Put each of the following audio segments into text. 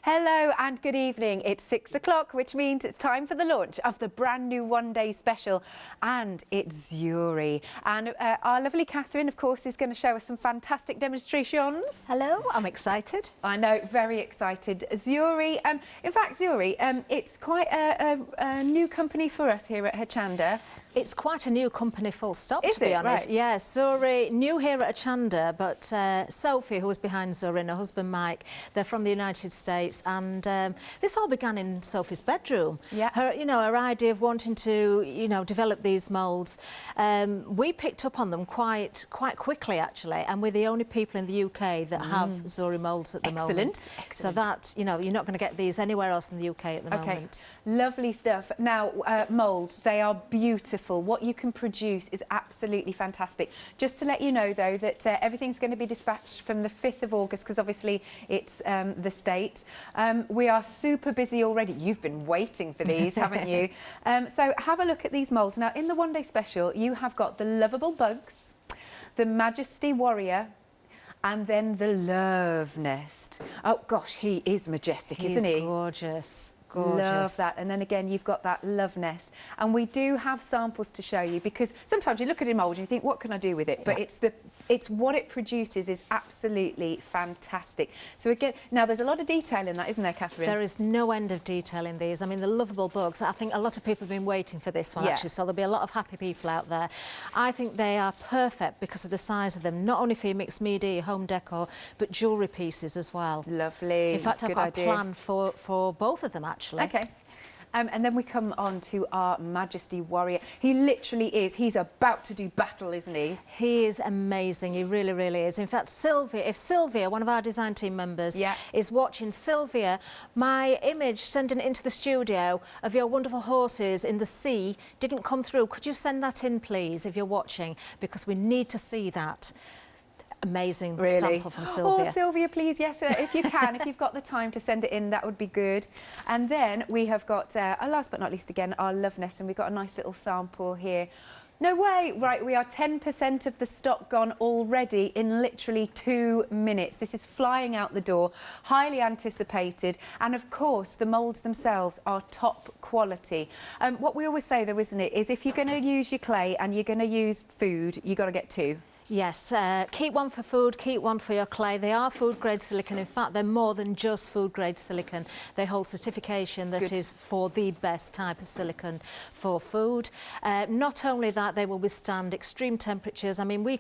Hello and good evening. It's 6 o'clock, which means it's time for the launch of the brand new one-day special, and it's Zuri. And our lovely Kathryn, of course, is going to show us some fantastic demonstrations. Hello, I'm excited. I know, very excited. Zuri, in fact, Zuri, it's quite a new company for us here at Hochanda. It's quite a new company, full stop, to be honest. Right. Yes, Zuri, new here at Hochanda, but Sophie, who was behind Zuri, and her husband Mike, they're from the United States, and this all began in Sophie's bedroom. Yeah. Her idea of wanting to, develop these moulds. We picked up on them quite quickly, actually, and we're the only people in the UK that have Zuri moulds at the moment. Excellent. So that, you're not going to get these anywhere else in the UK at the moment. Lovely stuff. Now, moulds, they are beautiful. What you can produce is absolutely fantastic. Just to let you know, though, that everything's going to be dispatched from the 5th of August, because obviously it's the States. We are super busy already. You've been waiting for these, haven't you? So have a look at these moulds. Now, in the one-day special, you have got the lovable bugs, the Majesty Warrior, and then the Love Nest. Oh, gosh, he is majestic, isn't he? He's gorgeous. Love that. And then again, you've got that Love Nest. And we do have samples to show you, because sometimes you look at a mould and you think, what can I do with it? But it's what it produces is absolutely fantastic. So again, now there's a lot of detail in that, isn't there, Kathryn? There is no end of detail in these. I mean, the lovable bugs, I think a lot of people have been waiting for this one, actually, so there'll be a lot of happy people out there. I think they are perfect because of the size of them, not only for your mixed media, home decor, but jewellery pieces as well. Lovely. In fact, I've got a plan for both of them, actually. Okay. And then we come on to our Majesty Warrior. He literally is. He's about to do battle, isn't he? He is amazing. He really, really is. In fact, Sylvia, if Sylvia, one of our design team members, is watching, Sylvia, my image sending it into the studio of your wonderful horses in the sea didn't come through. Could you send that in, please, if you're watching? Because we need to see that. Amazing sample from Sylvia. Oh, Sylvia, please, yes, if you can, if you've got the time to send it in, that would be good. And then we have got, last but not least, again, our Love Nest, and we've got a nice little sample here. No way! Right, we are 10% of the stock gone already in literally 2 minutes. This is flying out the door, highly anticipated, and of course the moulds themselves are top quality. What we always say, though, isn't it, is if you're going to use your clay and you're going to use food, you've got to get two. Yes, keep one for food, keep one for your clay. They are food-grade silicone. In fact, they're more than just food-grade silicone. They hold certification that is for the best type of silicone for food. Not only that, they will withstand extreme temperatures. I mean, we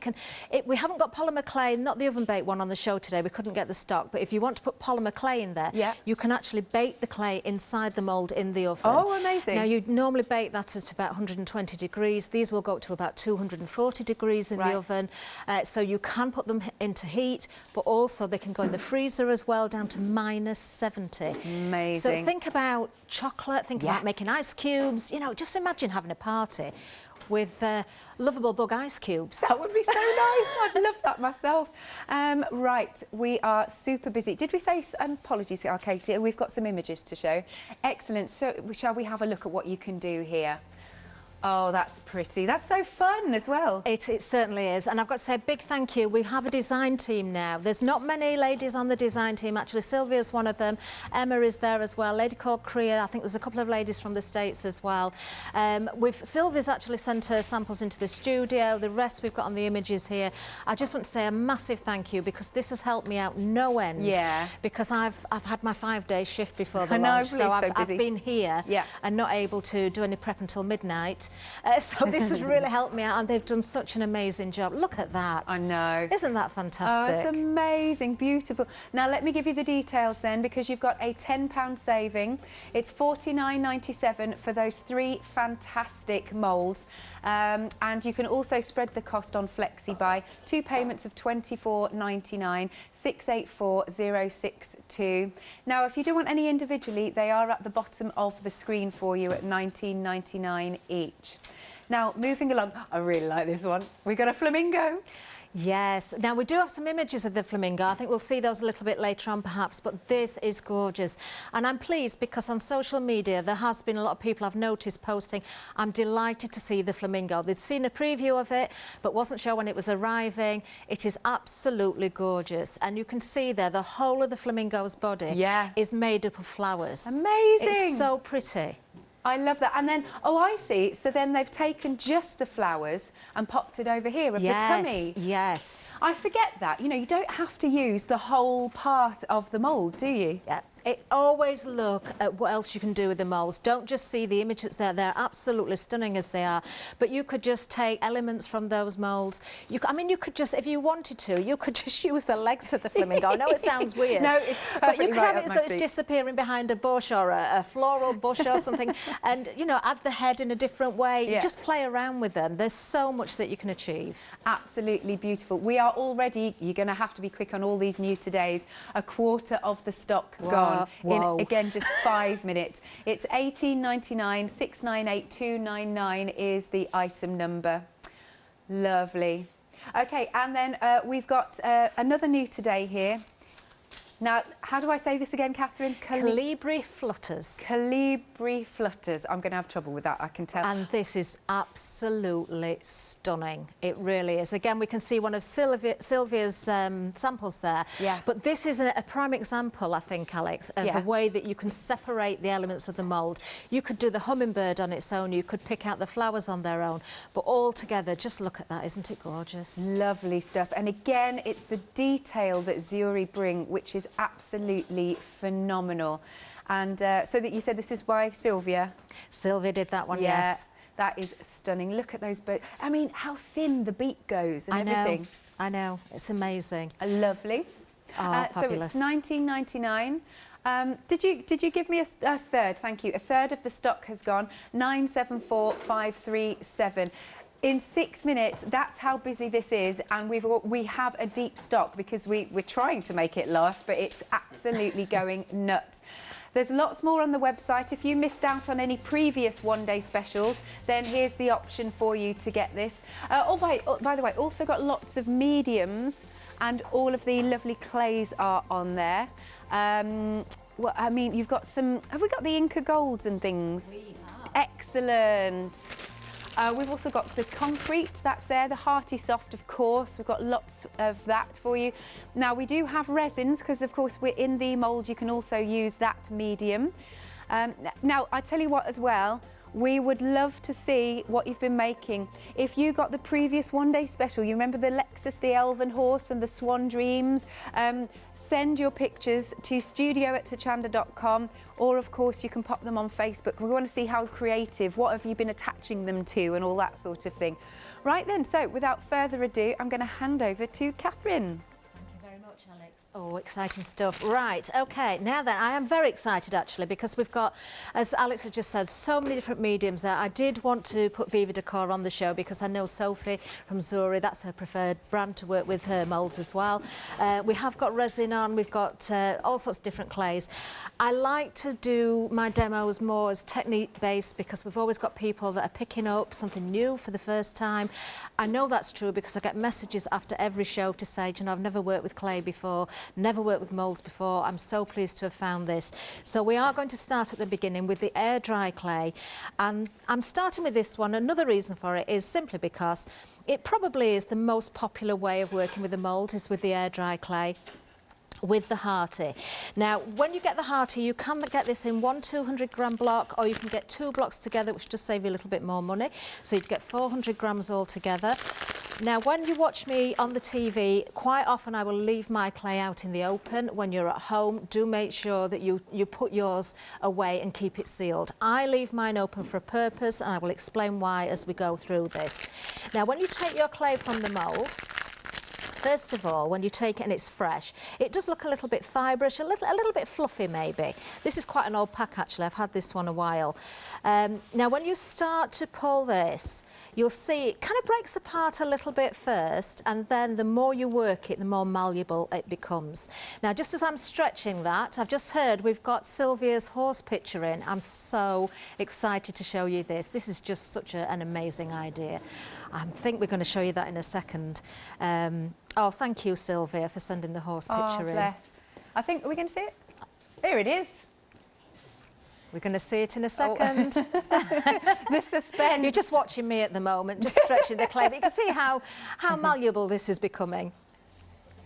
haven't got polymer clay, not the oven-baked one on the show today. We couldn't get the stock. But if you want to put polymer clay in there, you can actually bake the clay inside the mould in the oven. Oh, amazing. Now, you'd normally bake that at about 120 degrees. These will go up to about 240 degrees in the oven. So you can put them into heat, but also they can go in the freezer as well, down to -70. Amazing. So think about chocolate, think about making ice cubes. Just imagine having a party with lovable bug ice cubes. That would be so nice. I'd love that myself. Right, we are super busy. Did we say, apologies, Katie, we've got some images to show. Excellent. So shall we have a look at what you can do here? Oh, that's pretty. That's so fun as well. It certainly is. And I've got to say a big thank you. We have a design team now. There's not many ladies on the design team, actually. Sylvia's one of them. Emma is there as well. A lady called Kriya. I think there's a couple of ladies from the States as well. Sylvia's actually sent her samples into the studio. The rest we've got on the images here. I just want to say a massive thank you, because this has helped me out no end. Yeah. Because I've had my 5-day shift before the launch. So I've been here and not able to do any prep until midnight. So this has really helped me out, and they've done such an amazing job. Look at that. I know. Isn't that fantastic? Oh, it's amazing, beautiful. Now, let me give you the details then, because you've got a £10 saving. It's $49.97 for those 3 fantastic moulds. And you can also spread the cost on FlexiBuy. 2 payments of $24.99, 684062. Now, if you do want any individually, they are at the bottom of the screen for you at $19.99 each. Now, moving along, I really like this one. We've got a flamingo. Yes. Now, we do have some images of the flamingo. I think we'll see those a little bit later on, perhaps, but this is gorgeous. And I'm pleased because on social media, there has been a lot of people I've noticed posting, I'm delighted to see the flamingo. They'd seen a preview of it, but wasn't sure when it was arriving. It is absolutely gorgeous. And you can see there, the whole of the flamingo's body is made up of flowers. Amazing. It's so pretty. I love that. And then, oh, I see. So then they've taken just the flowers and popped it over here of the tummy. Yes. I forget that. You know, you don't have to use the whole part of the mould, do you? Yeah. Always look at what else you can do with the moulds. Don't just see the image that's there. They're absolutely stunning as they are. But you could just take elements from those moulds. I mean, you could just, if you wanted to, you could just use the legs of the flamingo. I know it sounds weird. No, it's but you could right have it so it's disappearing behind a bush or a floral bush or something, and, you know, add the head in a different way. You just play around with them. There's so much that you can achieve. Absolutely beautiful. We are already, you're going to have to be quick on all these new todays, a quarter of the stock gone. In, again, just 5 minutes. It's $18.99, 698 is the item number. Lovely. Okay, and then we've got another new today here. Now, how do I say this again, Kathryn? Colibri flutters. Colibri flutters. I'm going to have trouble with that, I can tell. And this is absolutely stunning. It really is. Again, we can see one of Sylvia's samples there. Yeah. But this is a prime example, I think, Alex, of a way that you can separate the elements of the mould. You could do the hummingbird on its own. You could pick out the flowers on their own. But all together, just look at that. Isn't it gorgeous? Lovely stuff. And again, it's the detail that Zuri bring, which is absolutely phenomenal. And so that you said this is by Sylvia. Sylvia did that one, yes. That is stunning. Look at those birds. I mean, how thin the beak goes and everything. I know. It's amazing. Lovely. Oh, fabulous. So it's $19.99. Did you give me a third? Thank you. A third of the stock has gone. 974537. In 6 minutes, that's how busy this is, and we have a deep stock because we're trying to make it last, but it's absolutely going nuts. There's lots more on the website. If you missed out on any previous one-day specials, then here's the option for you to get this. By the way, also got lots of mediums, and all of the lovely clays are on there. Well, I mean, you've got some. Have we got the Inca Golds and things? We have. Excellent. We've also got the concrete, that's there, the Hearty Soft, of course. We've got lots of that for you. Now, we do have resins, because, of course, we're in the mould. You can also use that medium. Now, I tell you what as well, we would love to see what you've been making. If you got the previous one-day special, you remember the Lexus, the Elven horse and the Swan Dreams, send your pictures to studio@hochanda.com, or of course you can pop them on Facebook. We want to see how creative, what have you been attaching them to and all that sort of thing. Right then, so without further ado, I'm going to hand over to Kathryn. Alex. Oh, exciting stuff. Right, OK, now then, I am very excited, actually, because we've got, as Alex has just said, so many different mediums there. I did want to put Viva Decor on the show because I know Sophie from Zuri, that's her preferred brand to work with her moulds as well. We have got resin on, we've got all sorts of different clays. I like to do my demos more as technique-based because we've always got people that are picking up something new for the first time. I know that's true because I get messages after every show to say, you know, I've never worked with clay before, never worked with moulds before. I'm so pleased to have found this. So we are going to start at the beginning with the air dry clay. And I'm starting with this one. Another reason for it is simply because it probably is the most popular way of working with the moulds is with the air dry clay, with the Hearty. Now, when you get the Hearty, you can get this in 1 200-gram block, or you can get 2 blocks together, which does save you a little bit more money. So you'd get 400 grams all together. Now, when you watch me on the TV, quite often I will leave my clay out in the open. When you're at home, do make sure that you put yours away and keep it sealed. I leave mine open for a purpose, and I will explain why as we go through this. Now, when you take your clay from the mould, first of all, when you take it and it's fresh, it does look a little bit fibrous, a little bit fluffy maybe. This is quite an old pack actually, I've had this one a while. Now when you start to pull this, you'll see it kind of breaks apart a little bit first, and then the more you work it, the more malleable it becomes. Now just as I'm stretching that, I've just heard we've got Sylvia's horse picture in. I'm so excited to show you this. This is just such an amazing idea. I think we're going to show you that in a second. Oh, thank you, Sylvia, for sending the horse picture in. Bless. I think, are we going to see it? Here it is. We're going to see it in a second. The suspense. You're just watching me at the moment, just stretching the clay. But you can see how malleable this is becoming.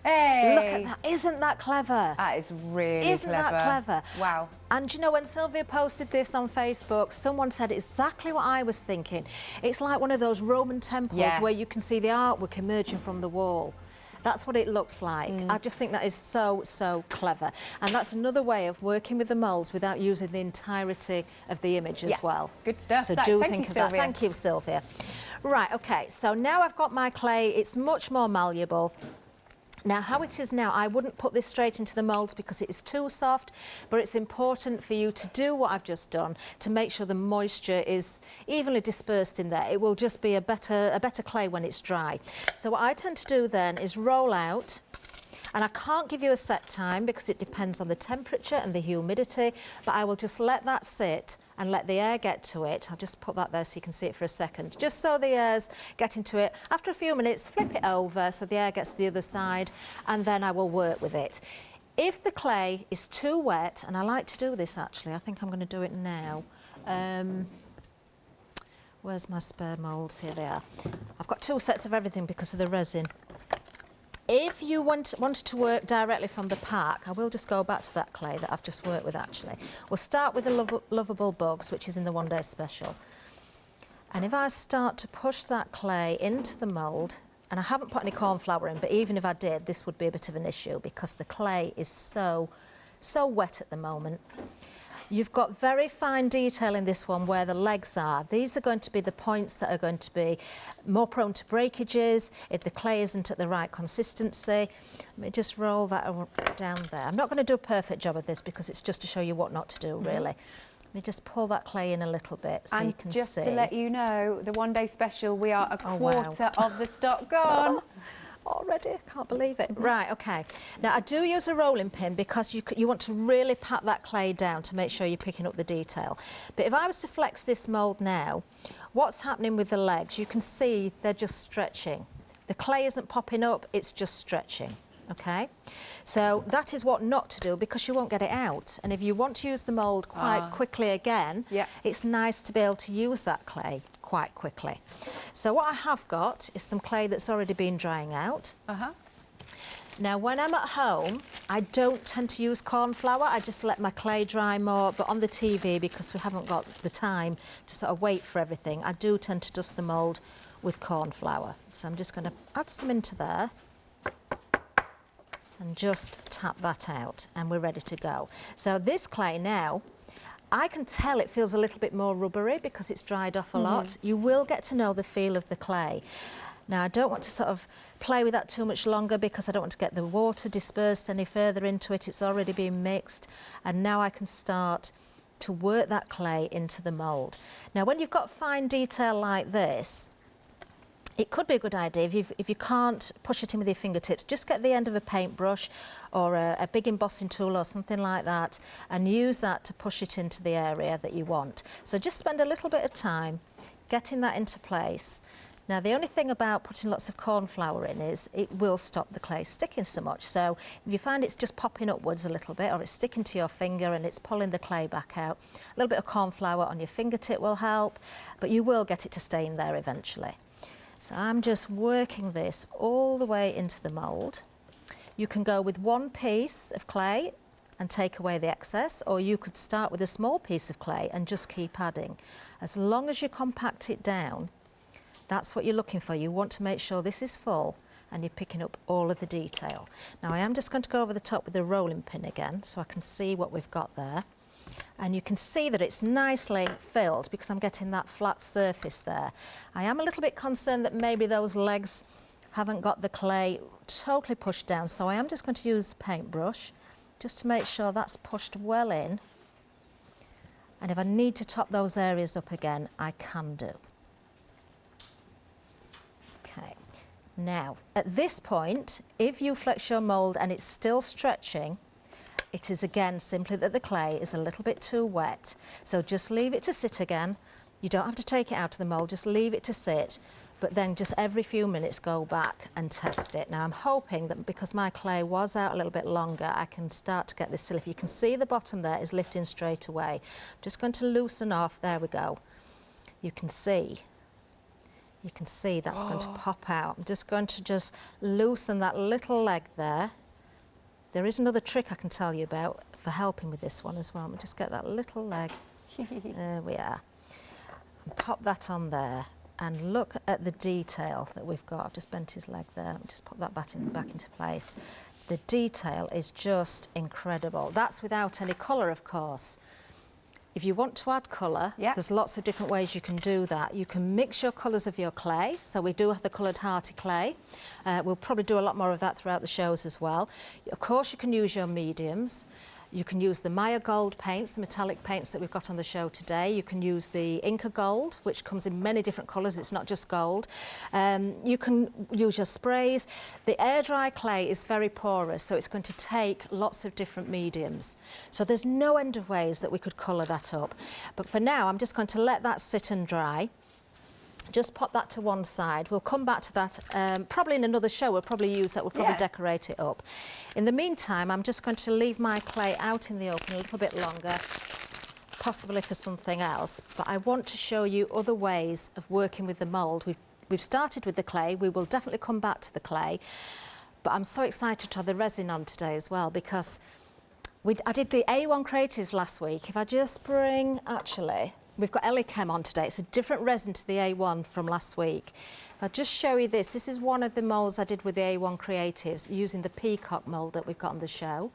Hey. Look at that. Isn't that clever? That is really clever. Isn't that clever? Wow. And you know, when Sylvia posted this on Facebook, someone said exactly what I was thinking. It's like one of those Roman temples where you can see the artwork emerging from the wall. That's what it looks like. I just think that is so, so clever. And that's another way of working with the moulds without using the entirety of the image as well. Good stuff. So do think of that. Thank you, Sylvia. Right, OK, so now I've got my clay. It's much more malleable. Now, how it is now, I wouldn't put this straight into the moulds because it is too soft, but it's important for you to do what I've just done to make sure the moisture is evenly dispersed in there. It will just be a better clay when it's dry. So what I tend to do then is roll out, and I can't give you a set time because it depends on the temperature and the humidity, but I will just let that sit and let the air get to it. I'll just put that there so you can see it for a second. Just so the air's getting to it. After a few minutes, flip it over so the air gets to the other side, and then I will work with it. If the clay is too wet, and I like to do this actually, I think I'm going to do it now. Where's my spare moulds? Here they are. I've got 2 sets of everything because of the resin. If you wanted to work directly from the pack, I will just go back to that clay that I've just worked with actually. We'll start with the Lovable Bugs, which is in the 1-day special. And if I start to push that clay into the mould, and I haven't put any corn flour in, but even if I did, this would be a bit of an issue because the clay is so wet at the moment. You've got very fine detail in this one where the legs are. These are going to be the points that are going to be more prone to breakages if the clay isn't at the right consistency. Let me just roll that down there. I'm not going to do a perfect job of this because it's just to show you what not to do, really. Let me just pull that clay in a little bit so you can see. And just to let you know, the 1-day special, we are a quarter of the stock gone. Already, I can't believe it. Right, OK. Now, I do use a rolling pin because you want to really pat that clay down to make sure you're picking up the detail. But if I was to flex this mould now, what's happening with the legs? You can see they're just stretching. The clay isn't popping up, it's just stretching. OK? So that is what not to do because you won't get it out. And if you want to use the mould quite quickly again, it's nice to be able to use that clay quite quickly. So what I have got is some clay that's already been drying out. Now, when I'm at home, I don't tend to use corn flour. I just let my clay dry more. But on the TV, because we haven't got the time to sort of wait for everything, I do tend to dust the mould with corn flour. So I'm just going to add some into there and just tap that out, and we're ready to go. So this clay now, I can tell it feels a little bit more rubbery because it's dried off a lot. You will get to know the feel of the clay. Now, I don't want to sort of play with that too much longer because I don't want to get the water dispersed any further into it. It's already been mixed, and now I can start to work that clay into the mould. Now, when you've got fine detail like this, it could be a good idea, if you can't push it in with your fingertips, just get the end of a paintbrush or a big embossing tool or something like that and use that to push it into the area that you want. So just spend a little bit of time getting that into place. Now, the only thing about putting lots of corn flour in is it will stop the clay sticking so much. So if you find it's just popping upwards a little bit or it's sticking to your finger and it's pulling the clay back out, a little bit of corn flour on your fingertip will help, but you will get it to stay in there eventually. So I'm just working this all the way into the mould. You can go with 1 piece of clay and take away the excess, or you could start with a small piece of clay and just keep adding. As long as you compact it down, that's what you're looking for. You want to make sure this is full and you're picking up all of the detail. Now, I am just going to go over the top with the rolling pin again so I can see what we've got there. And you can see that it's nicely filled because I'm getting that flat surface there. I am a little bit concerned that maybe those legs haven't got the clay totally pushed down, so I am just going to use a paintbrush just to make sure that's pushed well in. And if I need to top those areas up again, I can do. Okay. Now, at this point, if you flex your mould and it's still stretching, it is again simply that the clay is a little bit too wet. So just leave it to sit again. You don't have to take it out of the mould, just leave it to sit but then just every few minutes go back and test it. Now I'm hoping that because my clay was out a little bit longer, I can start to get this silver. You can see the bottom there is lifting straight away. I'm just going to loosen off, there we go. You can see that's going to pop out. I'm just going to loosen that little leg there. There is another trick I can tell you about for helping with this one as well. Let me just get that little leg. There we are. And pop that on there. And look at the detail that we've got. I've just bent his leg there. Let me just pop that back into place. The detail is just incredible. That's without any colour, of course. If you want to add colour, there's lots of different ways you can do that. You can mix your colours of your clay. So we do have the coloured hearty clay. We'll probably do a lot more of that throughout the shows as well. Of course, you can use your mediums. You can use the Maya Gold paints, the metallic paints that we've got on the show today. You can use the Inca Gold, which comes in many different colours. It's not just gold. You can use your sprays. The air dry clay is very porous, so it's going to take lots of different mediums. So there's no end of ways that we could colour that up. But for now, I'm just going to let that sit and dry. Just pop that to one side. We'll come back to that probably in another show. We'll probably use that. We'll probably decorate it up. In the meantime, I'm just going to leave my clay out in the open a little bit longer, possibly for something else. But I want to show you other ways of working with the mould. We've started with the clay. We will definitely come back to the clay. But I'm so excited to have the resin on today as well, because I did the A1 Creatives last week. If I just bring, actually, we've got Elichem on today. It's a different resin to the A1 from last week. I'll just show you this. This is one of the moulds I did with the A1 Creatives using the peacock mould that we've got on the show.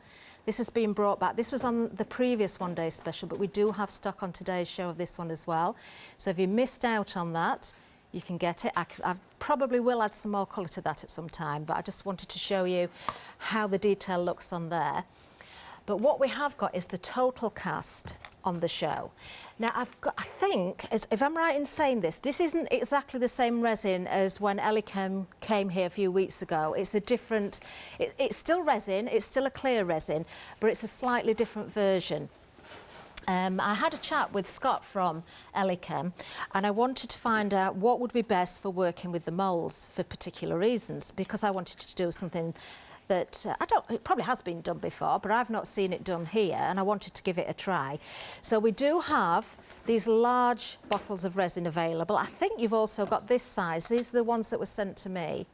This has been brought back. This was on the previous one day special, but we do have stock on today's show of this one as well. So if you missed out on that, you can get it. I probably will add some more colour to that at some time, but I just wanted to show you how the detail looks on there. But what we have got is the total cast on the show. Now, I think, if I'm right in saying this isn't exactly the same resin as when Elichem came here a few weeks ago. It's a different, it's still resin, it's still a clear resin, but it's a slightly different version. I had a chat with Scott from Elichem, and I wanted to find out what would be best for working with the moulds for particular reasons, because I wanted to do something that it probably has been done before, but I've not seen it done here, and I wanted to give it a try. So we do have these large bottles of resin available. I think you've also got this size. These are the ones that were sent to me.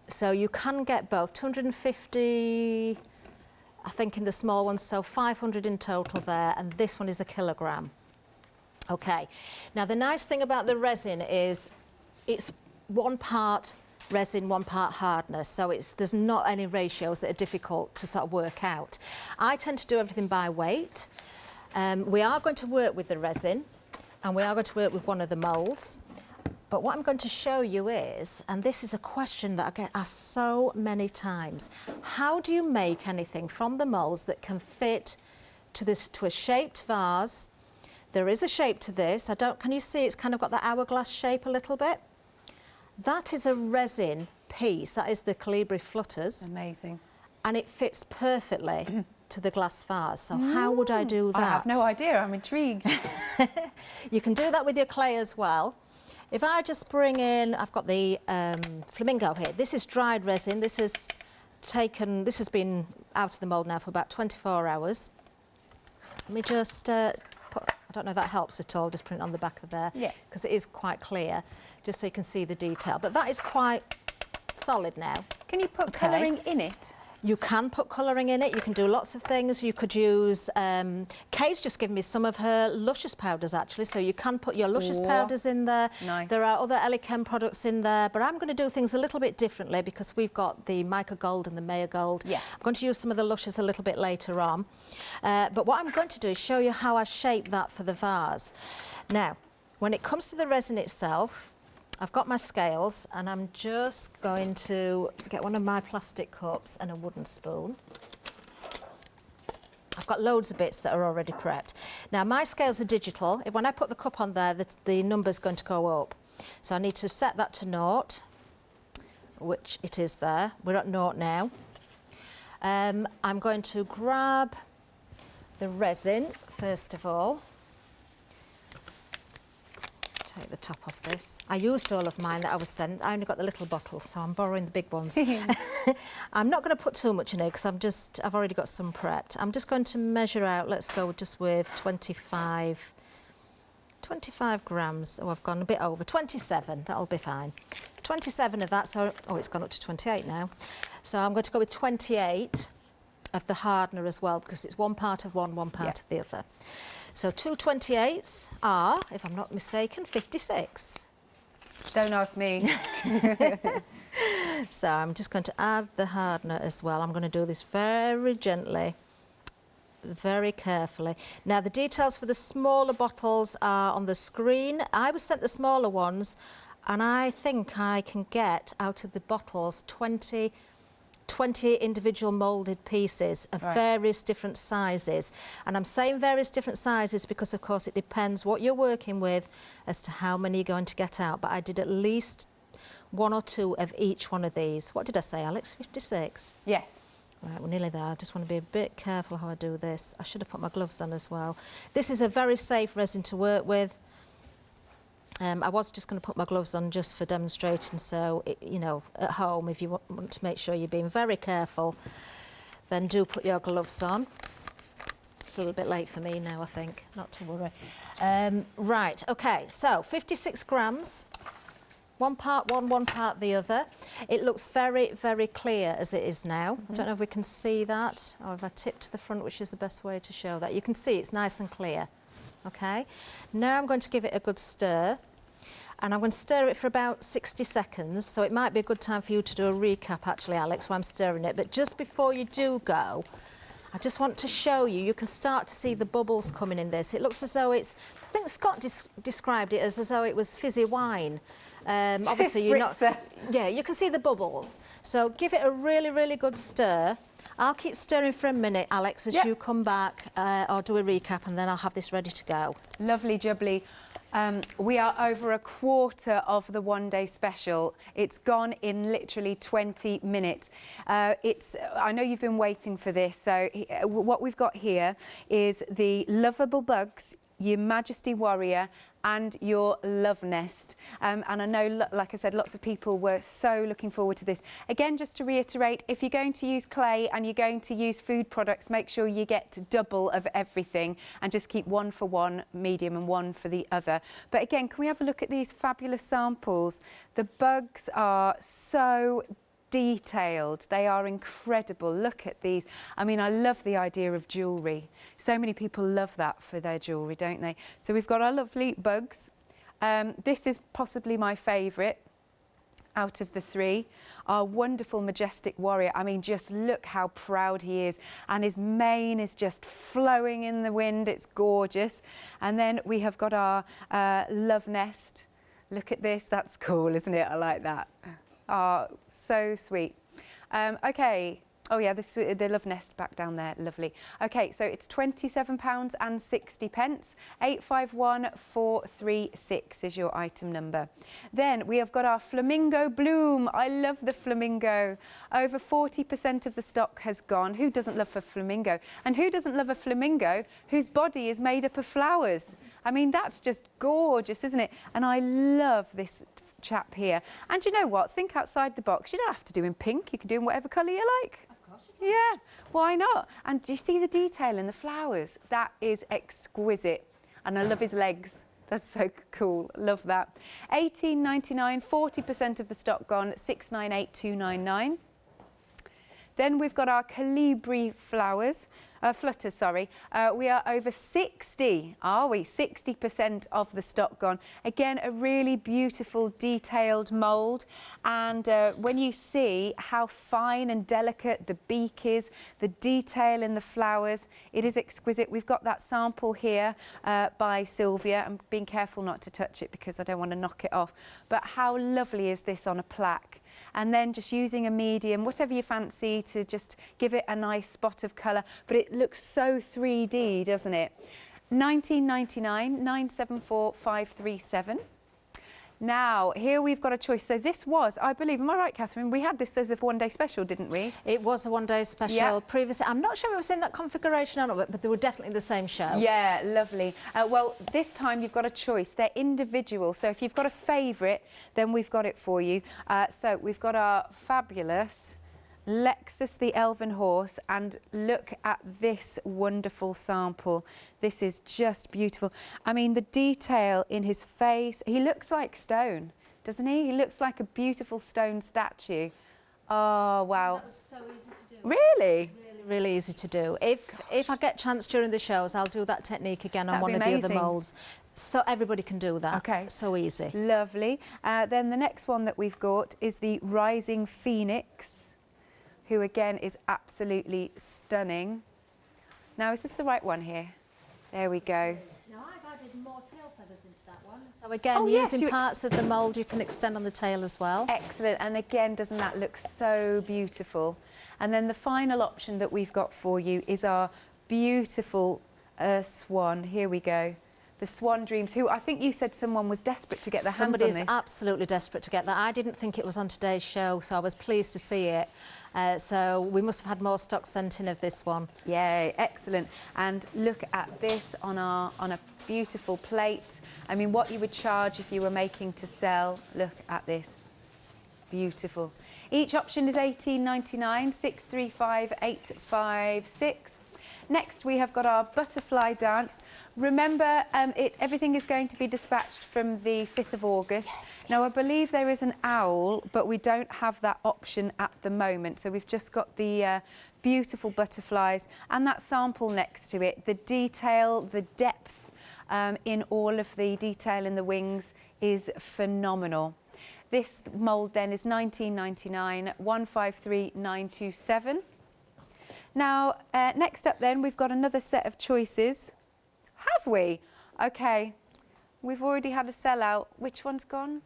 So you can get both, 250, I think, in the small ones, so 500 in total there, and this one is 1 kilogram. Okay, now the nice thing about the resin is it's 1 part resin, 1 part hardness, so there's not any ratios that are difficult to sort of work out. I tend to do everything by weight. We are going to work with the resin, and we are going to work with one of the moulds. But what I'm going to show you is, and this is a question that I get asked so many times, how do you make anything from the moulds that can fit to a shaped vase? There is a shape to this. Can you see it's kind of got the hourglass shape a little bit? That is a resin piece. That is the Calibri Flutters. Amazing. And it fits perfectly to the glass vase. So how would I do that? I have no idea. I'm intrigued. You can do that with your clay as well. If I just bring in, I've got the Flamingo here. This is dried resin. This has been out of the mould now for about 24 hours. Let me just I don't know if that helps at all, just put it on the back of there, because it is quite clear, just so you can see the detail. But that is quite solid now. Can you put colouring in it? You can put colouring in it. You can do lots of things. You could use, Kay's just given me some of her Luscious powders, actually, so you can put your Luscious powders in there. Nice. There are other Elichem products in there, but I'm going to do things a little bit differently because we've got the Mica Gold and the Maya Gold. Yeah. I'm going to use some of the Luscious a little bit later on. But what I'm going to do is show you how I shape that for the vase. Now, when it comes to the resin itself, I've got my scales, and I'm just going to get one of my plastic cups and a wooden spoon. I've got loads of bits that are already prepped. Now, my scales are digital. When I put the cup on there, the number's going to go up. So I need to set that to 0, which it is there. We're at 0 now. I'm going to grab the resin, first of all. take the top off this. I used all of mine that I was sent. I only got the little bottles, so I'm borrowing the big ones. I'm not going to put too much in here because I've already got some prepped. I'm just going to measure out, let's go just with 25 grams. Oh, I've gone a bit over. 27, that'll be fine. 27 of that, so, oh, it's gone up to 28 now. So I'm going to go with 28 of the hardener as well, because it's one part of one part of the other. So 2 28s are, if I'm not mistaken, 56. Don't ask me. So I'm just going to add the hardener as well. I'm going to do this very gently, very carefully. Now the details for the smaller bottles are on the screen. I was sent the smaller ones, and I think I can get out of the bottles 20 individual moulded pieces of various different sizes. And I'm saying various different sizes because, of course, it depends what you're working with as to how many you're going to get out. But I did at least 1 or 2 of each one of these. What did I say, Alex? 56? Yes. Right, we're nearly there. I just want to be a bit careful how I do this. I should have put my gloves on as well. This is a very safe resin to work with. I was just going to put my gloves on just for demonstrating, so, you know, at home, if you want to make sure you're being very careful, then do put your gloves on. It's a little bit late for me now, I think, not to worry. Right, okay, so 56 grams, one part one, one part the other. It looks very, very clear as it is now. I don't know if we can see that, or if I tip to the front, which is the best way to show that. You can see it's nice and clear. Okay, now I'm going to give it a good stir, and I'm going to stir it for about 60 seconds, so it might be a good time for you to do a recap actually, Alex, while I'm stirring it. But just before you do go, I just want to show you, you can start to see the bubbles coming in this. It looks as though it's, I think Scott described it as though it was fizzy wine. Obviously you're not, yeah, you can see the bubbles. So give it a really, really good stir. I'll keep stirring for a minute, Alex, as you come back, or do a recap, and then I'll have this ready to go. Lovely jubbly. We are over a quarter of the one-day special. It's gone in literally 20 minutes. I know you've been waiting for this, so what we've got here is the Lovable Bugs, your Majesty Warrior, and your Love Nest. And I know, like I said, lots of people were so looking forward to this. Again, just to reiterate, if you're going to use clay and you're going to use food products, make sure you get double of everything and just keep 1 for 1 medium and 1 for the other. But again, can we have a look at these fabulous samples? The bugs are so detailed. They are incredible. Look at these. I mean, I love the idea of jewellery. So many people love that for their jewellery, don't they? So we've got our lovely bugs. This is possibly my favourite out of the 3. Our wonderful Majestic Warrior. I mean, just look how proud he is. And his mane is just flowing in the wind. It's gorgeous. And then we have got our Love Nest. Look at this. That's cool, isn't it? I like that. Oh, so sweet. Okay. Oh yeah, the Love Nest back down there, lovely. Okay, so it's £27.60. 851436 is your item number. Then we have got our Flamingo Bloom. I love the flamingo. Over 40% of the stock has gone. Who doesn't love a flamingo? And who doesn't love a flamingo whose body is made up of flowers? I mean, that's just gorgeous, isn't it? And I love this chap here. And you know what? Think outside the box. You don't have to do in pink. You can do in whatever colour you like. Yeah, why not? And do you see the detail in the flowers? That is exquisite. And I love his legs. That's so cool. Love that. $18.99, 40% of the stock gone, $698,299. Then we've got our Calibri flowers, flutters, sorry. We are over 60, are we? 60% of the stock gone. Again, a really beautiful, detailed mould. And when you see how fine and delicate the beak is, the detail in the flowers, it is exquisite. We've got that sample here by Sylvia. I'm being careful not to touch it because I don't want to knock it off. But how lovely is this on a plaque? And then just using a medium, whatever you fancy, to just give it a nice spot of colour. But it looks so 3D, doesn't it? $19.99, 974537. Now, here we've got a choice. So this was, I believe, am I right, Kathryn? We had this as a one-day special, didn't we? It was a one-day special previously. I'm not sure it was in that configuration or not, but they were definitely the same show. Yeah, lovely. Well, this time you've got a choice. They're individual. So if you've got a favourite, then we've got it for you. So we've got our fabulous Lexus, the Elven horse, and look at this wonderful sample. This is just beautiful. I mean, the detail in his face, he looks like stone, doesn't he? He looks like a beautiful stone statue. Oh, wow. That was so easy to do. Really? Really easy to do. If I get chance during the shows, I'll do that technique again on one of the other moulds. So everybody can do that. Okay. So easy. Lovely. Then the next one that we've got is the Rising Phoenix, who again is absolutely stunning. Now, is this the right one here? There we go. Now, I've added more tail feathers into that one. So again, using parts of the mould, you can extend on the tail as well. Excellent. And again, doesn't that look so beautiful? And then the final option that we've got for you is our beautiful swan. Here we go. The Swan Dreams, who I think you said someone was desperate to get their hands on this. Somebody is absolutely desperate to get that. I didn't think it was on today's show, so I was pleased to see it. So we must have had more stock sent in of this one. Yeah, excellent. And look at this on a beautiful plate. I mean, what you would charge if you were making to sell. Look at this. Beautiful. Each option is $18.99, 635 856. Next, we have got our butterfly dance. Remember, everything is going to be dispatched from the 5th of August. Now, I believe there is an owl, but we don't have that option at the moment. So we've just got the beautiful butterflies and that sample next to it. The detail, the depth in all of the detail in the wings is phenomenal. This mould then is $19.99, 153927. Now, next up then, we've got another set of choices. Have we? Okay, we've already had a sellout. Which one's gone?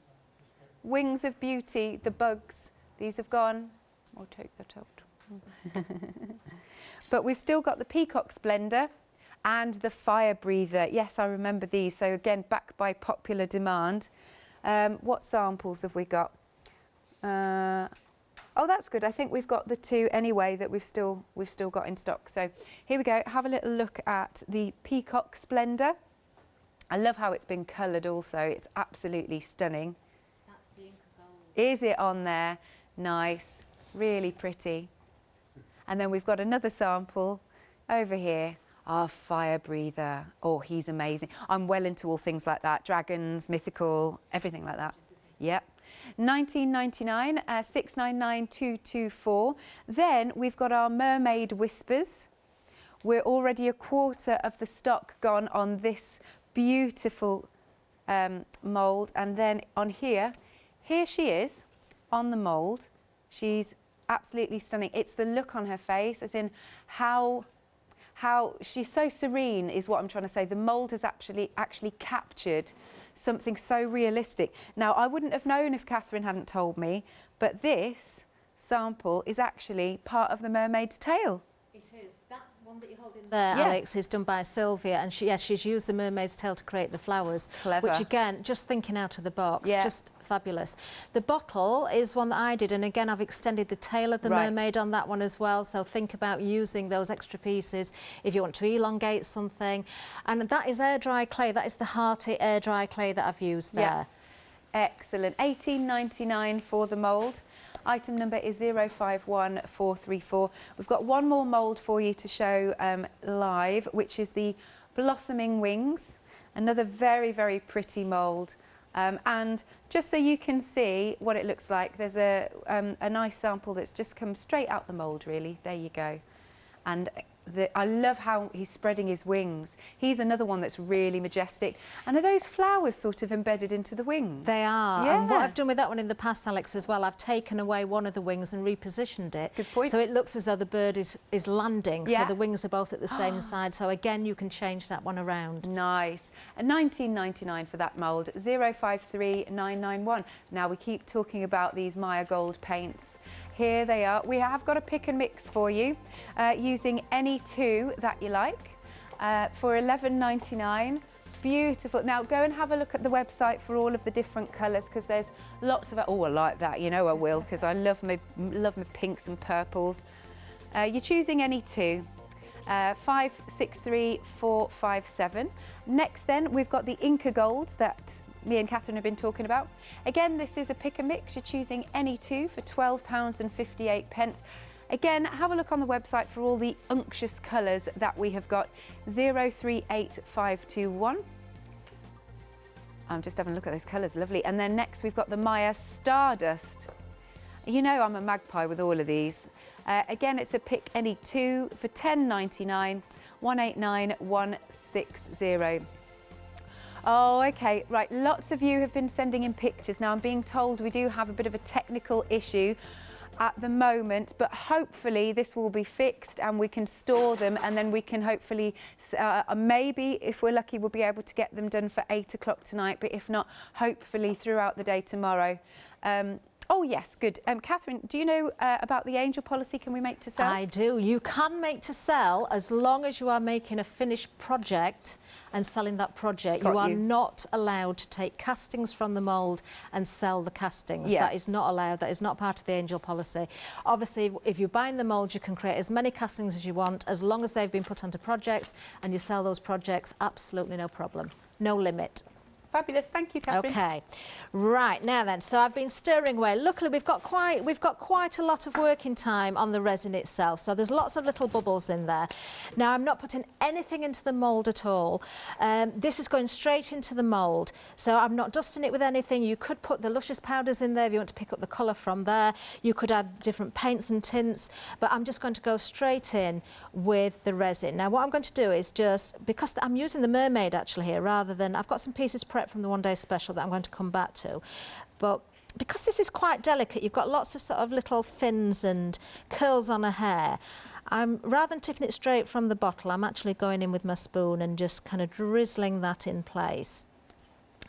Wings of Beauty, the bugs. These have gone. I'll take that out. But we've still got the Peacock Splendor and the Fire Breather. Yes, I remember these. So again, back by popular demand. What samples have we got? Oh, that's good. I think we've got the two anyway that we've still got in stock. So here we go. Have a little look at the Peacock Splendor. I love how it's been coloured also. It's absolutely stunning. That's the ink of gold. Is it on there? Nice. Really pretty. And then we've got another sample over here. Our Fire Breather. Oh, he's amazing. I'm well into all things like that. Dragons, mythical, everything like that. Yep. $19.99, 699,224. Then we've got our Mermaid Whispers. We're already a quarter of the stock gone on this beautiful mould. And then on here she is on the mould. She's absolutely stunning. It's the look on her face, as in how she's so serene is what I'm trying to say. The mould has actually captured something so realistic. Now, I wouldn't have known if Kathryn hadn't told me, but this sample is actually part of the mermaid's tail. It is. That one that you're holding there, Alex, is done by Sylvia, and she's used the mermaid's tail to create the flowers. Clever. Which, again, just thinking out of the box, just fabulous. The bottle is one that I did, and again, I've extended the tail of the mermaid on that one as well, so think about using those extra pieces if you want to elongate something. And that is air dry clay. That is the hearty air dry clay that I've used there. Excellent. $18.99 for the mould. Item number is 051434. We've got one more mould for you to show live, which is the Blossoming Wings. Another very, very pretty mould. And just so you can see what it looks like, there's a nice sample that's just come straight out the mould, really. There you go. And I love how he's spreading his wings. He's another one that's really majestic. And are those flowers sort of embedded into the wings? They are. Yeah. And what I've done with that one in the past, Alex, as well, I've taken away one of the wings and repositioned it. Good point. So it looks as though the bird is landing. So the wings are both at the same side. So again, you can change that one around. Nice. And $19.99 for that mould, 053991. Now, we keep talking about these Maya Gold paints. Here they are. We have got a pick and mix for you using any two that you like for $11.99. beautiful. Now go and have a look at the website for all of the different colours, because there's lots of it. Oh, I like that. You know I will, because I love my pinks and purples. You're choosing any two. 563457. Next then we've got the Inca Golds that me and Kathryn have been talking about. Again, this is a pick and mix. You're choosing any two for £12.58. Again, have a look on the website for all the unctuous colours that we have got. 038521. I'm just having a look at those colours, lovely. And then next we've got the Maya Stardust. You know I'm a magpie with all of these. Again, it's a pick any two for £10.99, 189160. Oh, okay, right. Lots of you have been sending in pictures. Now, I'm being told we do have a bit of a technical issue at the moment, but hopefully this will be fixed and we can store them, and then we can hopefully, maybe if we're lucky, we'll be able to get them done for 8 o'clock tonight, but if not, hopefully throughout the day tomorrow. Oh yes, good. Kathryn, do you know about the angel policy? Can we make to sell? I do. You can make to sell as long as you are making a finished project and selling that project. You are not allowed to take castings from the mould and sell the castings. Yeah. That is not allowed. That is not part of the angel policy. Obviously, if you're buying the mould, you can create as many castings as you want, as long as they've been put onto projects and you sell those projects, absolutely no problem. No limit. Fabulous, thank you, Kathryn. Okay, right now then. So I've been stirring away. Luckily, we've got quite a lot of working time on the resin itself. So there's lots of little bubbles in there. Now I'm not putting anything into the mould at all. This is going straight into the mould. So I'm not dusting it with anything. You could put the luscious powders in there if you want to pick up the colour from there. You could add different paints and tints, but I'm just going to go straight in with the resin. Now what I'm going to do is just, because I'm using the mermaid actually here rather than, I've got some pieces prepped from the one day special that I'm going to come back to, but because this is quite delicate, you've got lots of sort of little fins and curls on her hair. Rather than tipping it straight from the bottle, I'm actually going in with my spoon and just kind of drizzling that in place.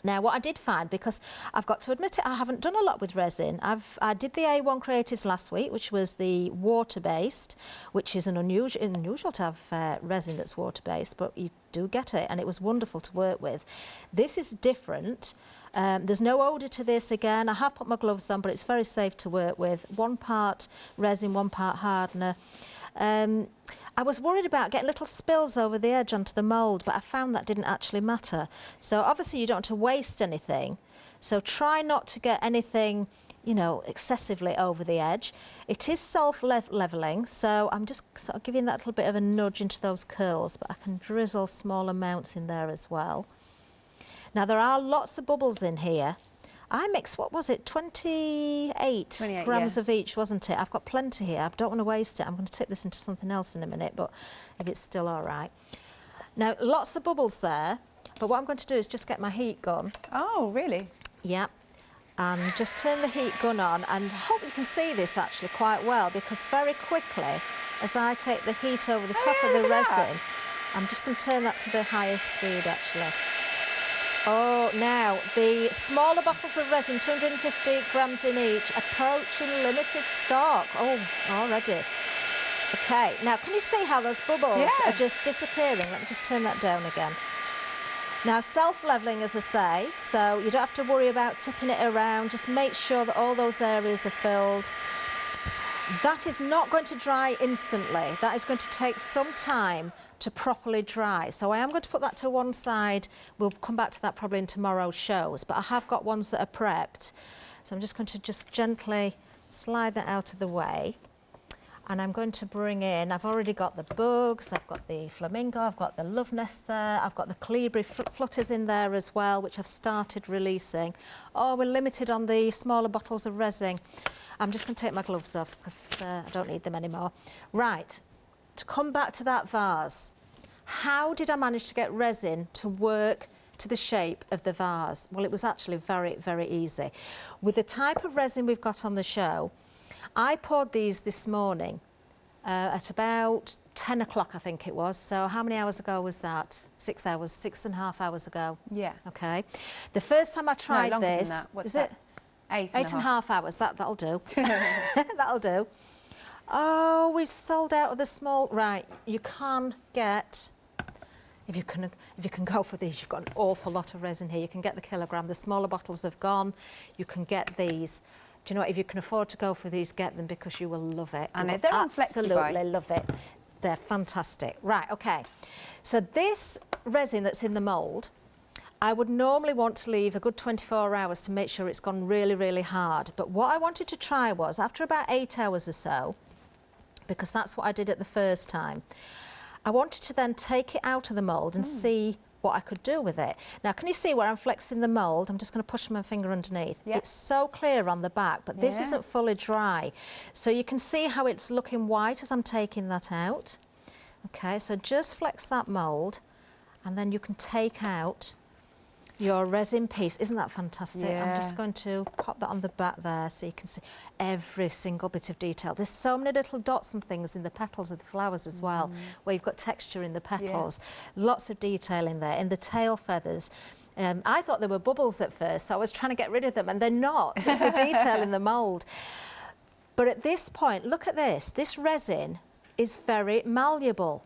Now, what I did find, because I've got to admit it, I haven't done a lot with resin. I did the A1 Creatives last week, which was the water-based, which is unusual to have resin that's water-based, but you do get it, and it was wonderful to work with. This is different. There's no odour to this again. I have put my gloves on, but it's very safe to work with. 1 part resin, 1 part hardener. I was worried about getting little spills over the edge onto the mould, but I found that didn't actually matter. So obviously you don't want to waste anything. So try not to get anything, you know, excessively over the edge. It is self-levelling, so I'm just sort of giving that little bit of a nudge into those curls, but I can drizzle small amounts in there as well. Now there are lots of bubbles in here. I mixed, what was it, 28 grams of each, wasn't it? I've got plenty here. I don't want to waste it. I'm going to tip this into something else in a minute, but if it's still all right. Now, lots of bubbles there, but what I'm going to do is just get my heat gun. Oh, really? Yeah. And just turn the heat gun on, and I hope you can see this actually quite well, because very quickly, as I take the heat over the top of the resin, I'm just going to turn that to the highest speed actually. Oh, now, the smaller bottles of resin, 250 grams in each, approaching limited stock. Oh, already. OK, now, can you see how those bubbles are just disappearing? Let me just turn that down again. Now, self-levelling, as I say, so you don't have to worry about tipping it around. Just make sure that all those areas are filled. That is not going to dry instantly. That is going to take some time to properly dry. So I am going to put that to one side. We'll come back to that probably in tomorrow's shows, but I have got ones that are prepped. So I'm just going to just gently slide that out of the way. And I'm going to bring in, I've already got the bugs, I've got the flamingo, I've got the love nest there, I've got the colibri flutters in there as well, which I've started releasing. Oh, we're limited on the smaller bottles of resin. I'm just going to take my gloves off because I don't need them anymore. Right. To come back to that vase, how did I manage to get resin to work to the shape of the vase? Well, it was actually very, very easy. With the type of resin we've got on the show, I poured these this morning at about 10 o'clock, I think it was. So how many hours ago was that? 6 hours, 6.5 hours ago. Yeah. Okay. The first time I tried this, than that. What's is that? it? 8.5 hours. That'll do. That'll do. Oh, we've sold out of the small. Right, you can get if you can go for these, you've got an awful lot of resin here. You can get the kilogram. The smaller bottles have gone. You can get these. Do you know what? If you can afford to go for these, get them because you will love it. And you they're will on Flexi-Buy. absolutely love it. They're fantastic. Right, okay. So this resin that's in the mould, I would normally want to leave a good 24 hours to make sure it's gone really, really hard. But what I wanted to try was, after about 8 hours or so, because that's what I did at the first time, I wanted to then take it out of the mould and see what I could do with it. Now, can you see where I'm flexing the mould? I'm just going to push my finger underneath. Yep. It's so clear on the back, but this isn't fully dry. So you can see how it's looking white as I'm taking that out. Okay, so just flex that mould, and then you can take out your resin piece. Isn't that fantastic? Yeah. I'm just going to pop that on the back there so you can see every single bit of detail. There's so many little dots and things in the petals of the flowers as well, where you've got texture in the petals. Yeah. Lots of detail in there, in the tail feathers. I thought there were bubbles at first, so I was trying to get rid of them, and they're not. It's the detail in the mould. But at this point, look at this. This resin is very malleable.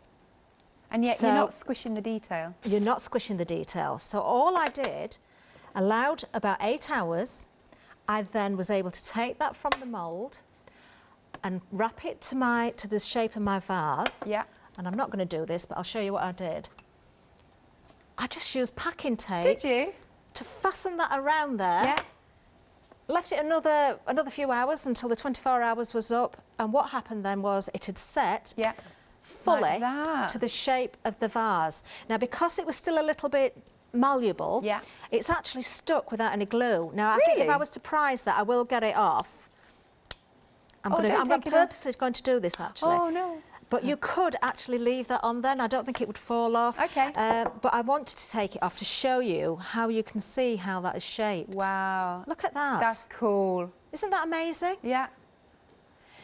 And yet you're not squishing the detail. You're not squishing the detail. So all I did, allowed about 8 hours, I then was able to take that from the mould and wrap it to the shape of my vase. Yeah. And I'm not going to do this, but I'll show you what I did. I just used packing tape. Did you? To fasten that around there. Yeah. Left it another few hours until the 24 hours was up. And what happened then was it had set. Yeah. Fully to the shape of the vase. Now, because it was still a little bit malleable, it's actually stuck without any glue. Now, I think if I was to prise that, I will get it off. I'm purposely going to do this, actually. Oh, no. But you could actually leave that on then. I don't think it would fall off. Okay. But I wanted to take it off to show you how you can see how that is shaped. Wow. Look at that. That's cool. Isn't that amazing? Yeah.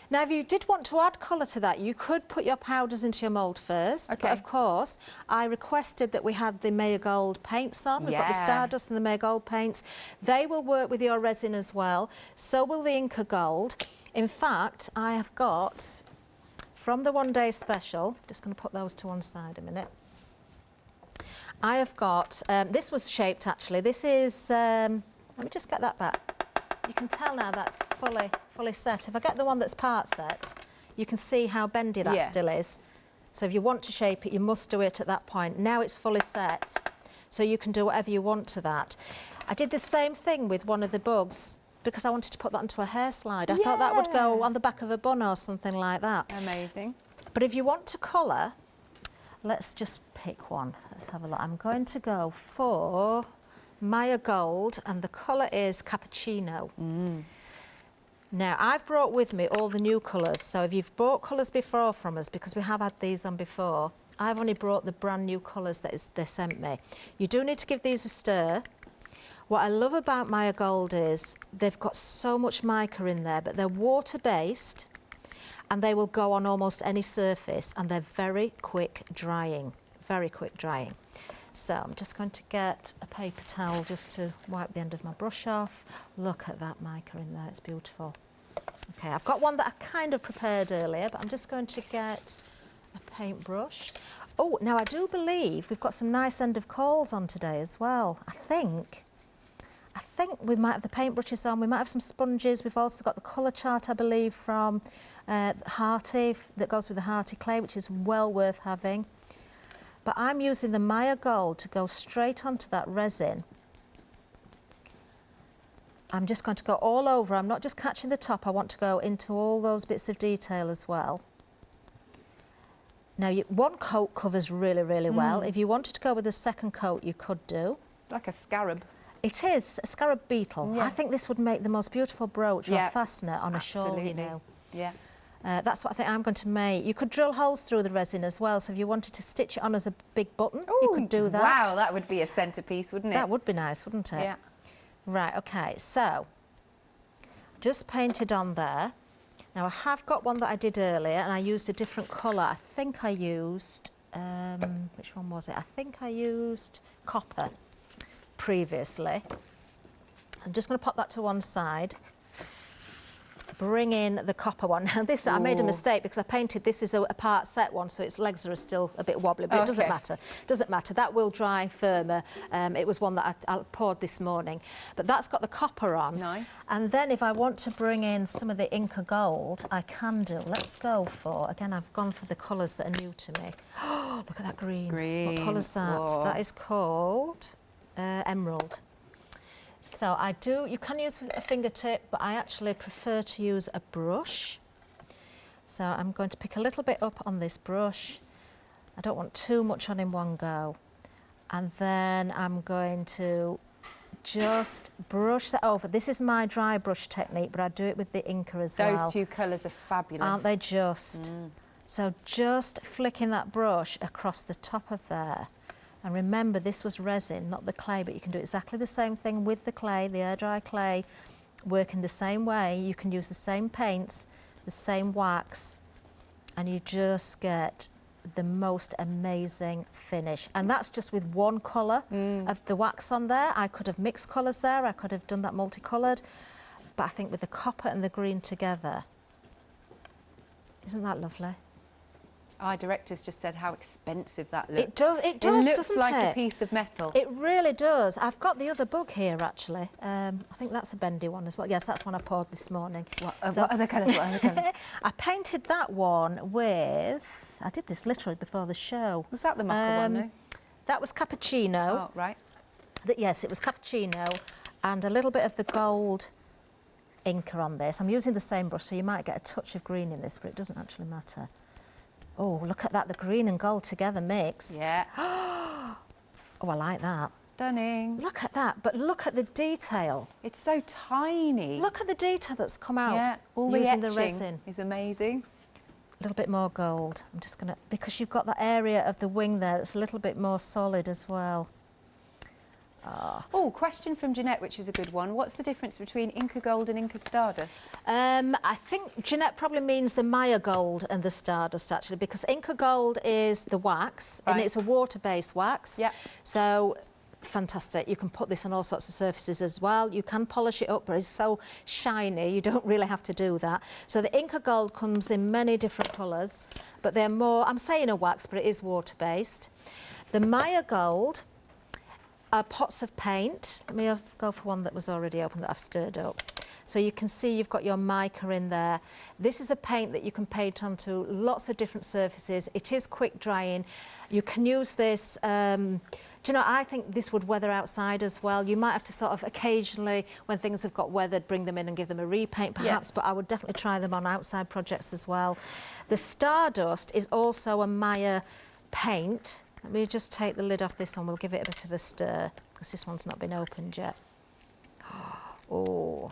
Now, if you did want to add colour to that, you could put your powders into your mould first. Okay. But of course, I requested that we had the Marigold paints on. We've got the Stardust and the Marigold paints. They will work with your resin as well. So will the Inca Gold. In fact, I have got, from the one day special, just going to put those to one side a minute. I have got, this was shaped actually. This is, let me just get that back. You can tell now that's fully set. If I get the one that's part set, you can see how bendy that still is. So if you want to shape it, you must do it at that point. Now it's fully set, so you can do whatever you want to that. I did the same thing with one of the bugs because I wanted to put that into a hair slide. I thought that would go on the back of a bun or something like that. Amazing. But if you want to colour, let's just pick one. Let's have a look. I'm going to go for Maya Gold, and the colour is Cappuccino. Now, I've brought with me all the new colours, so if you've bought colours before from us, because we have had these on before, I've only brought the brand new colours that they sent me. You do need to give these a stir. What I love about Maya Gold is they've got so much mica in there, but they're water-based, and they will go on almost any surface, and they're very quick drying, very quick drying. So I'm just going to get a paper towel just to wipe the end of my brush off. Look at that mica in there, it's beautiful. Okay, I've got one that I kind of prepared earlier, but I'm just going to get a paintbrush. Oh, now I do believe we've got some nice end of coals on today as well. I think we might have the paintbrushes on, we might have some sponges. We've also got the colour chart, I believe, from Hearty, that goes with the Hearty clay, which is well worth having. But I'm using the Maya Gold to go straight onto that resin. I'm just going to go all over. I'm not just catching the top. I want to go into all those bits of detail as well. Now, one coat covers really, really well. If you wanted to go with a second coat, you could do. It's like a scarab. It is, a scarab beetle. Yeah. I think this would make the most beautiful brooch or fastener on a shawl, you know. Yeah. That's what I think I'm going to make. You could drill holes through the resin as well, so if you wanted to stitch it on as a big button, you could do that. Wow, that would be a centrepiece, wouldn't it? That would be nice, wouldn't it? Yeah. Right, okay, so just painted on there. Now I have got one that I did earlier and I used a different colour. I think I used, which one was it? I think I used copper previously. I'm just going to pop that to one side. bring in the copper one. Now this, I made a mistake because I painted this as a part set one, so its legs are still a bit wobbly, but it doesn't matter. Doesn't matter. That will dry firmer. It was one that I poured this morning, but that's got the copper on. Nice. And then if I want to bring in some of the Inca Gold, I can do. Let's go for, again, I've gone for the colours that are new to me. Oh, look at that green. Green. What colour's that? Whoa. That is called Emerald. So I do, you can use a fingertip, but I actually prefer to use a brush. So I'm going to pick a little bit up on this brush. I don't want too much on in one go. And then I'm going to just brush that over. This is my dry brush technique, but I do it with the Inca as well. Those two colours are fabulous. Aren't they just? So just flicking that brush across the top of there. And remember, this was resin, not the clay, but you can do exactly the same thing with the clay, the air dry clay, working the same way. You can use the same paints, the same wax, and you just get the most amazing finish. And that's just with one colour of the wax on there. I could have mixed colours there, I could have done that multicoloured, but I think with the copper and the green together, isn't that lovely? Our director's just said how expensive that looks. It does, It doesn't looks like it? a piece of metal. It really does. I've got the other book here, actually. I think that's a bendy one as well. Yes, that's one I poured this morning. What other colours? What other colours? I painted that one with... I did this literally before the show. Was that the mocha one, no? That was cappuccino. Oh, right. Yes, it was cappuccino and a little bit of the gold Inca on this. I'm using the same brush, so you might get a touch of green in this, but it doesn't actually matter. Oh, look at that, the green and gold together mixed. Yeah. Oh, I like that. Stunning. Look at that, but look at the detail. It's so tiny. Look at the detail that's come out Yeah, all using the the etching resin. is amazing. A little bit more gold. I'm just going to, because you've got that area of the wing there that's a little bit more solid as well. Oh, question from Jeanette, which is a good one. What's the difference between Inca Gold and Inca Stardust? I think Jeanette probably means the Maya Gold and the Stardust, actually, because Inca Gold is the wax, and Right. it's a water-based wax. Yeah. So, fantastic. You can put this on all sorts of surfaces as well. You can polish it up, but it's so shiny, you don't really have to do that. So the Inca Gold comes in many different colours, but they're more, I'm saying a wax, but it is water-based. The Maya Gold are pots of paint. Let me go for one that was already open that I've stirred up. So you can see you've got your mica in there. This is a paint that you can paint onto lots of different surfaces. It is quick drying. You can use this, do you know, I think this would weather outside as well. You might have to sort of occasionally, when things have got weathered, bring them in and give them a repaint perhaps, but I would definitely try them on outside projects as well. The Stardust is also a Maya paint. Let me just take the lid off this one. We'll give it a bit of a stir because this one's not been opened yet. Oh,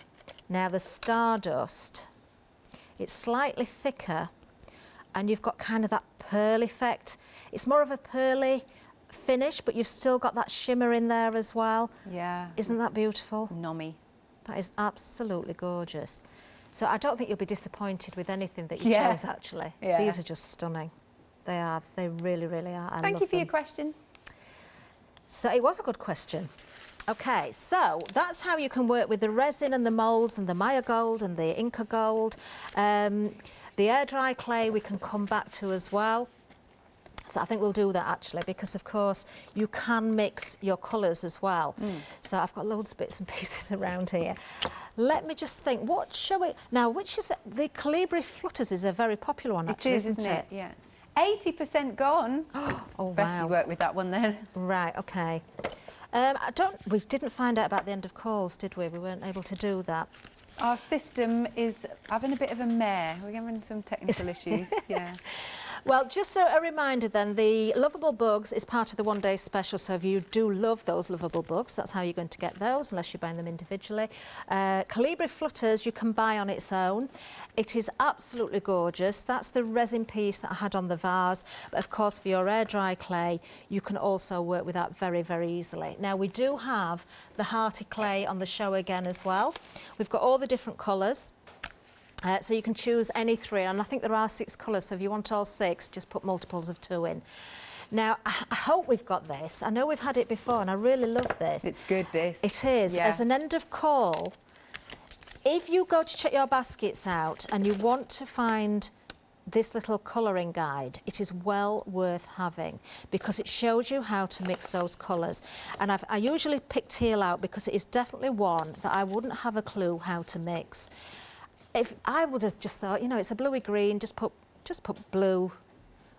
now the Stardust, it's slightly thicker and you've got kind of that pearl effect. It's more of a pearly finish, but you've still got that shimmer in there as well. Yeah. Isn't that beautiful? Nommy. That is absolutely gorgeous. So I don't think you'll be disappointed with anything that you chose, actually. Yeah. These are just stunning. They are. They really, really are. I Thank love you for them. your question. So it was a good question. Okay, so that's how you can work with the resin and the moulds and the Maya Gold and the Inca Gold. The air dry clay we can come back to as well. So I think we'll do that actually, because of course you can mix your colours as well. So I've got loads of bits and pieces around here. Let me just think, what shall we... Now, which is... The Calibri Flutters is a very popular one actually, isn't it? Yeah. 80% gone. Oh, Best wow. you work with that one then. Right, okay. We didn't find out about the end of calls, did we? We weren't able to do that. Our system is having a bit of a mare. We're having some technical issues. Yeah. Well, just a reminder then, the Lovable Bugs is part of the one-day special, so if you do love those Lovable Bugs, that's how you're going to get those, unless you're buying them individually. Calibri Flutters you can buy on its own. It is absolutely gorgeous. That's the resin piece that I had on the vase, but of course for your air dry clay, you can also work with that very, very easily. Now, we do have the Hearty Clay on the show again as well. We've got all the different colours. So you can choose any 3, and I think there are 6 colours, so if you want all 6, just put multiples of 2 in. Now, I hope we've got this. I know we've had it before, and I really love this. It's good, this. It is. Yeah. As an end of call, If you go to check your baskets out and you want to find this little colouring guide, it is well worth having because it shows you how to mix those colours. And I usually pick teal out because it is definitely one that I wouldn't have a clue how to mix. If I would have just thought, you know, it's a bluey green, just put blue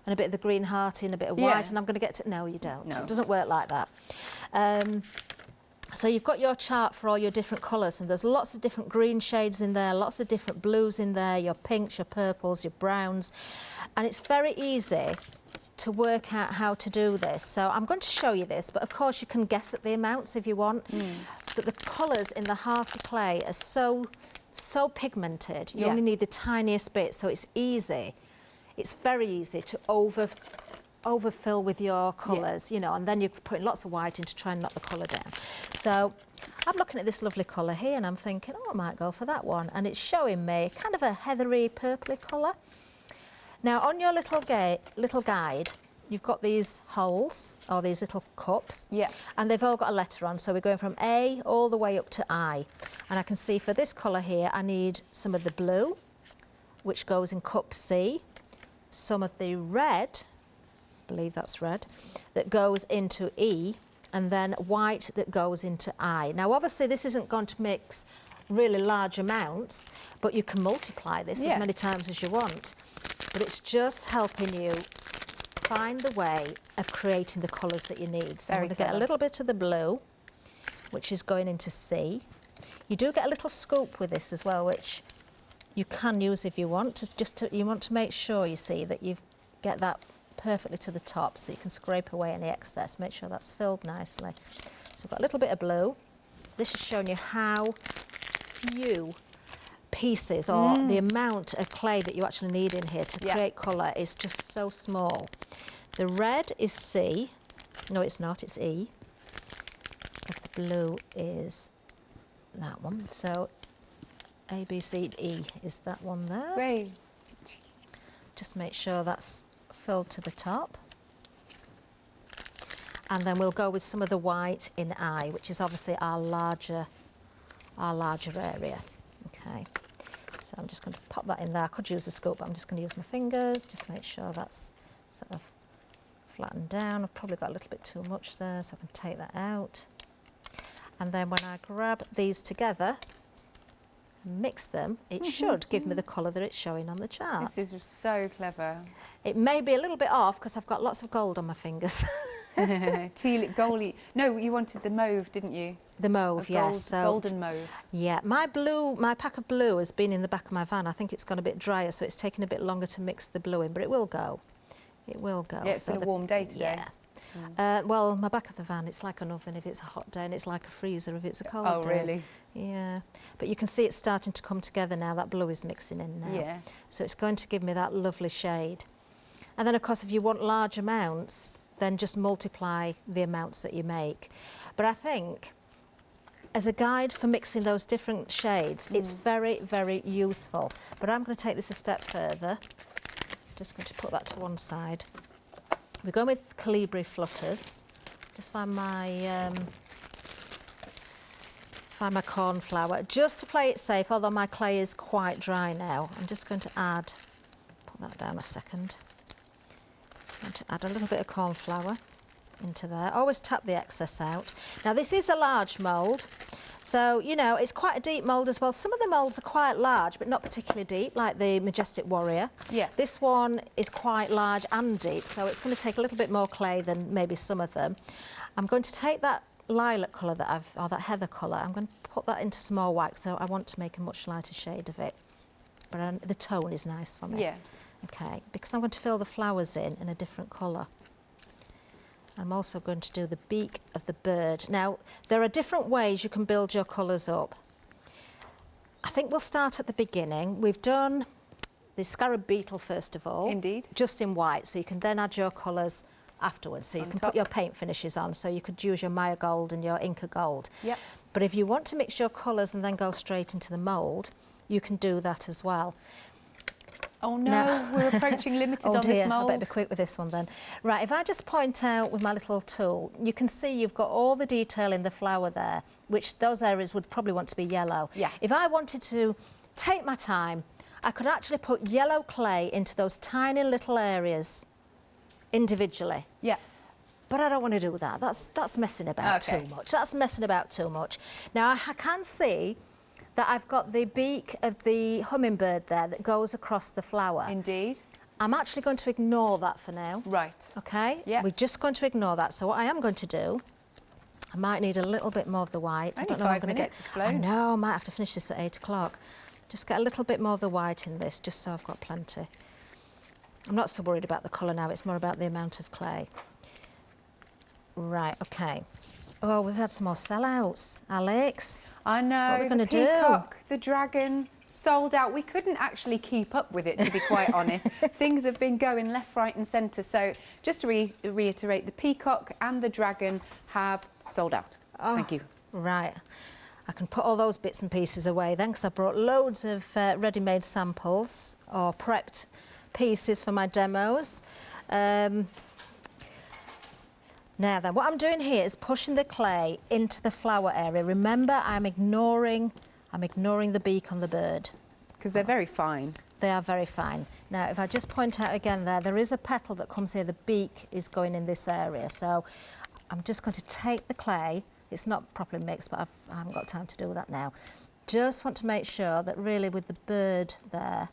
and a bit of the green hearty and a bit of white, and I'm going to get to... No, you don't. No. It doesn't work like that. So you've got your chart for all your different colours, and there's lots of different green shades in there, lots of different blues in there, your pinks, your purples, your browns, and it's very easy to work out how to do this. So I'm going to show you this, but of course you can guess at the amounts if you want. But the colours in the hearty clay are so pigmented. You only need the tiniest bit, so it's easy. It's very easy to overfill with your colours, you know, and then you're putting lots of white in to try and knock the colour down. So I'm looking at this lovely colour here and I'm thinking, oh, I might go for that one. And it's showing me kind of a heathery, purpley colour. Now, on your little guide, you've got these holes, or these little cups, and they've all got a letter on. So we're going from A all the way up to I. And I can see for this colour here, I need some of the blue, which goes in cup C, some of the red, I believe that's red, that goes into E, and then white that goes into I. Now obviously this isn't going to mix really large amounts, but you can multiply this as many times as you want. But it's just helping you find the way of creating the colours that you need. So I'm going to get a little bit of the blue, which is going into C. You do get a little scoop with this as well, which you can use if you want. You want to make sure, you see, that you get that perfectly to the top so you can scrape away any excess. Make sure that's filled nicely. So we've got a little bit of blue. This is showing you how few pieces or the amount of clay that you actually need in here to create colour is just so small. The red is C. No, it's not, it's E. Because the blue is that one. So A, B, C, E is that one there. Great. Just make sure that's filled to the top. And then we'll go with some of the white in I, which is obviously our larger area. Okay, so I'm just going to pop that in there. I could use a scoop, but I'm just going to use my fingers, just make sure that's sort of flattened down. I've probably got a little bit too much there, so I can take that out. And then when I grab these together, mix them, it should give me the colour that it's showing on the chart. This is so clever. It may be a little bit off because I've got lots of gold on my fingers. Teal, goldy. No, you wanted the mauve, didn't you? The mauve, yes. So, golden mauve. Yeah, my pack of blue has been in the back of my van. I think it's gone a bit drier, so it's taken a bit longer to mix the blue in, but it will go. It will go. Yeah, it's been a warm day today. Yeah. Well, my back of the van, it's like an oven if it's a hot day, and it's like a freezer if it's a cold day. Oh, really? Yeah. But you can see it's starting to come together now. That blue is mixing in now. Yeah. So it's going to give me that lovely shade. And then, of course, if you want large amounts, then just multiply the amounts that you make. But I think, as a guide for mixing those different shades, it's very, very useful. But I'm going to take this a step further. Just going to put that to one side. We're going with Calibri Flutters. Just find my corn flour. Just to play it safe, although my clay is quite dry now, I'm just going to add, put that down a second. I'm going to add a little bit of corn flour into there. Always tap the excess out. Now this is a large mould, so you know it's quite a deep mould as well. Some of the moulds are quite large, but not particularly deep, like the Majesty Warrior. Yeah. This one is quite large and deep, so it's going to take a little bit more clay than maybe some of them. I'm going to take that lilac colour that or that heather colour. I'm going to put that into some more wax, so I want to make a much lighter shade of it. But the tone is nice for me. Yeah. Okay, because I'm going to fill the flowers in a different colour. I'm also going to do the beak of the bird. Now, there are different ways you can build your colours up. I think we'll start at the beginning. We've done the scarab beetle first of all. Indeed. Just in white, so you can then add your colours afterwards. So you can put your paint finishes on, so you could use your Maya gold and your Inca gold. Yep. But if you want to mix your colours and then go straight into the mould, you can do that as well. Oh no, Now- we're approaching limited Oh on dear, this I mould. better be quick with this one then. Right, if I just point out with my little tool, you can see you've got all the detail in the flower there, which those areas would probably want to be yellow. Yeah. If I wanted to take my time, I could actually put yellow clay into those tiny little areas individually. Yeah. But I don't want to do that. That's messing about Okay. too much. That's messing about too much. Now, I can see that I've got the beak of the hummingbird there that goes across the flower. Indeed. I'm actually going to ignore that for now. Right. Okay? Yeah. We're just going to ignore that. So what I am going to do, I might need a little bit more of the white. Only I don't know if I'm 5 going to minutes, it's get. flown. I know, I might have to finish this at 8 o'clock. Just get a little bit more of the white in this, just so I've got plenty. I'm not so worried about the colour now, it's more about the amount of clay. Right, okay. Oh, we've had some more sellouts, Alex. I know. What are we the gonna do? peacock, the dragon, sold out. We couldn't actually keep up with it, to be quite honest. Things have been going left, right and centre. So just to reiterate, the peacock and the dragon have sold out. Oh, Thank you. Right. I can put all those bits and pieces away then, because I brought loads of ready-made samples or prepped pieces for my demos. Now then, what I'm doing here is pushing the clay into the flower area. Remember, I'm ignoring the beak on the bird. Because they're very fine. They are very fine. Now, if I just point out again there is a petal that comes here. The beak is going in this area. So I'm just going to take the clay. It's not properly mixed, but I haven't got time to do that now. Just want to make sure that really with the bird there.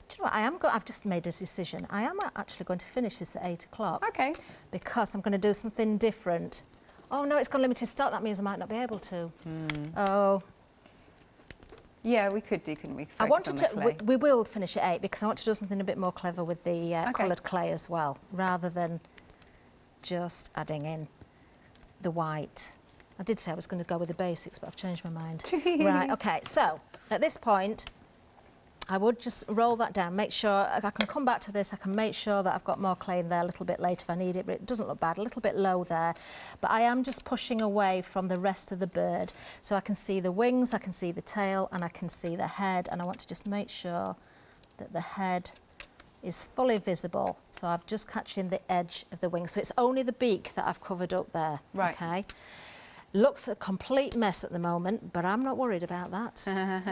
Do you know what? I've just made a decision. I am actually going to finish this at 8 o'clock. Okay. Because I'm going to do something different. Oh no, it's got limited stock. That means I might not be able to. Oh. Yeah, we could do, couldn't we? I Focus wanted on to. the clay. We will finish at 8 because I want to do something a bit more clever with the Okay. coloured clay as well, rather than just adding in the white. I did say I was going to go with the basics, but I've changed my mind. Right. Okay. So at this point, I would just roll that down. Make sure I can come back to this. I can make sure that I've got more clay in there a little bit later if I need it, but it doesn't look bad. A little bit low there, but I am just pushing away from the rest of the bird, so I can see the wings, I can see the tail, and I can see the head. And I want to just make sure that the head is fully visible. So I've just catching the edge of the wing. So it's only the beak that I've covered up there. Right. Okay. Looks a complete mess at the moment, but I'm not worried about that.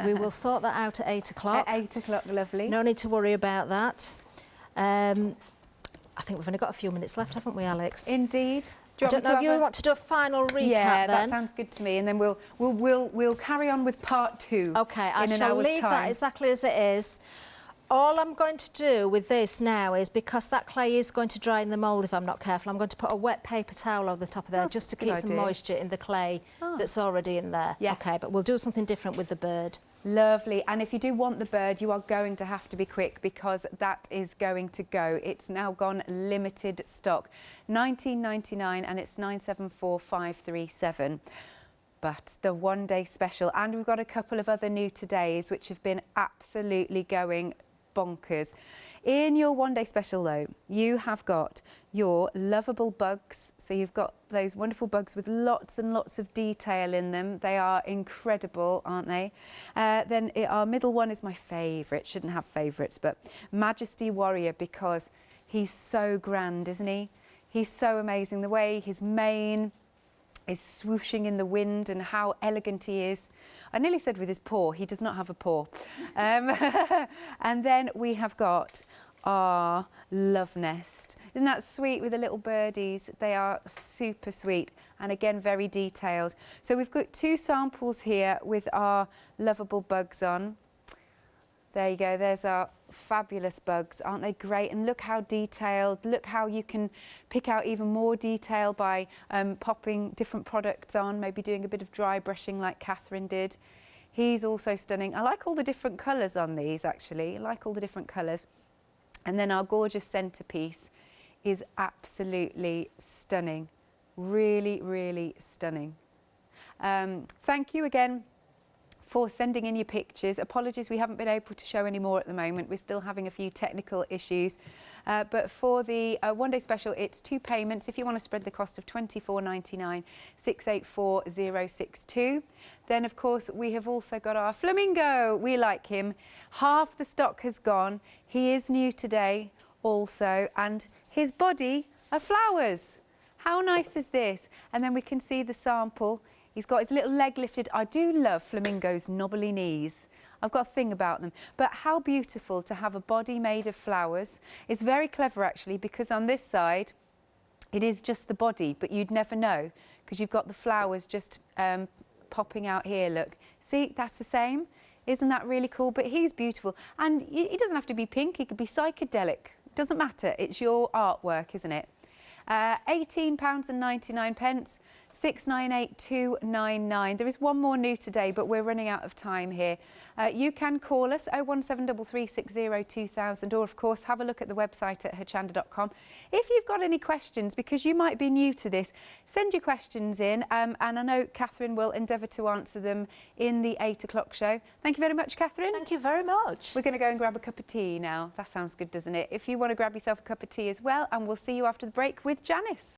We will sort that out at 8 o'clock. At 8 o'clock, lovely. No need to worry about that. I think we've only got a few minutes left, haven't we, Alex? Indeed. I don't know if you want to do a final recap Yeah, then. that sounds good to me. And then we'll carry on with part 2. Okay, I in an shall hour's leave that time. exactly as it is. All I'm going to do with this now is, because that clay is going to dry in the mould if I'm not careful, I'm going to put a wet paper towel over the top of there That's just to a good keep some idea. moisture in the clay that's already in there. Yeah. Okay, but we'll do something different with the bird. Lovely. And if you do want the bird, you are going to have to be quick because that is going to go. It's now gone limited stock. $19.99 and it's 974,537. But the one-day special, and we've got a couple of other new todays which have been absolutely going bonkers. In your one-day special though, you have got your lovable bugs. So you've got those wonderful bugs with lots and lots of detail in them. They are incredible, aren't they? Then our middle one is my favourite. Shouldn't have favourites, but Majesty Warrior, because he's so grand, isn't he? He's so amazing. The way his mane is swooshing in the wind and how elegant he is. I nearly said with his paw. He does not have a paw. And then we have got our love nest. Isn't that sweet with the little birdies? They are super sweet and again very detailed. So we've got 2 samples here with our lovable bugs on. There you go, there's our fabulous bugs. Aren't they great? And look how detailed, look how you can pick out even more detail by popping different products on, maybe doing a bit of dry brushing like Kathryn did. He's also stunning. I like all the different colours on these actually, I like all the different colours. And then our gorgeous centrepiece is absolutely stunning. Really, really stunning. Thank you again for sending in your pictures. Apologies we haven't been able to show any more at the moment. We're still having a few technical issues. But for the one-day special, it's 2 payments. If you want to spread the cost of £24.99, 684062. Then, of course, we have also got our Flamingo. We like him. Half the stock has gone. He is new today also, and his body are flowers. How nice is this? And then we can see the sample. He's got his little leg lifted. I do love Flamingo's knobbly knees. I've got a thing about them. But how beautiful to have a body made of flowers. It's very clever, actually, because on this side, it is just the body, but you'd never know because you've got the flowers just popping out here, look. See, that's the same. Isn't that really cool? But he's beautiful. And he doesn't have to be pink. He could be psychedelic. Doesn't matter. It's your artwork, isn't it? £18.99, 698299. There is one more new today, but we're running out of time here. You can call us 01733602000, or of course have a look at the website at hochanda.com. If you've got any questions, because you might be new to this, send your questions in, and I know Kathryn will endeavour to answer them in the 8 o'clock show. Thank you very much, Kathryn. Thank you very much. We're going to go and grab a cup of tea now. That sounds good, doesn't it? If you want to grab yourself a cup of tea as well, and we'll see you after the break with Janice.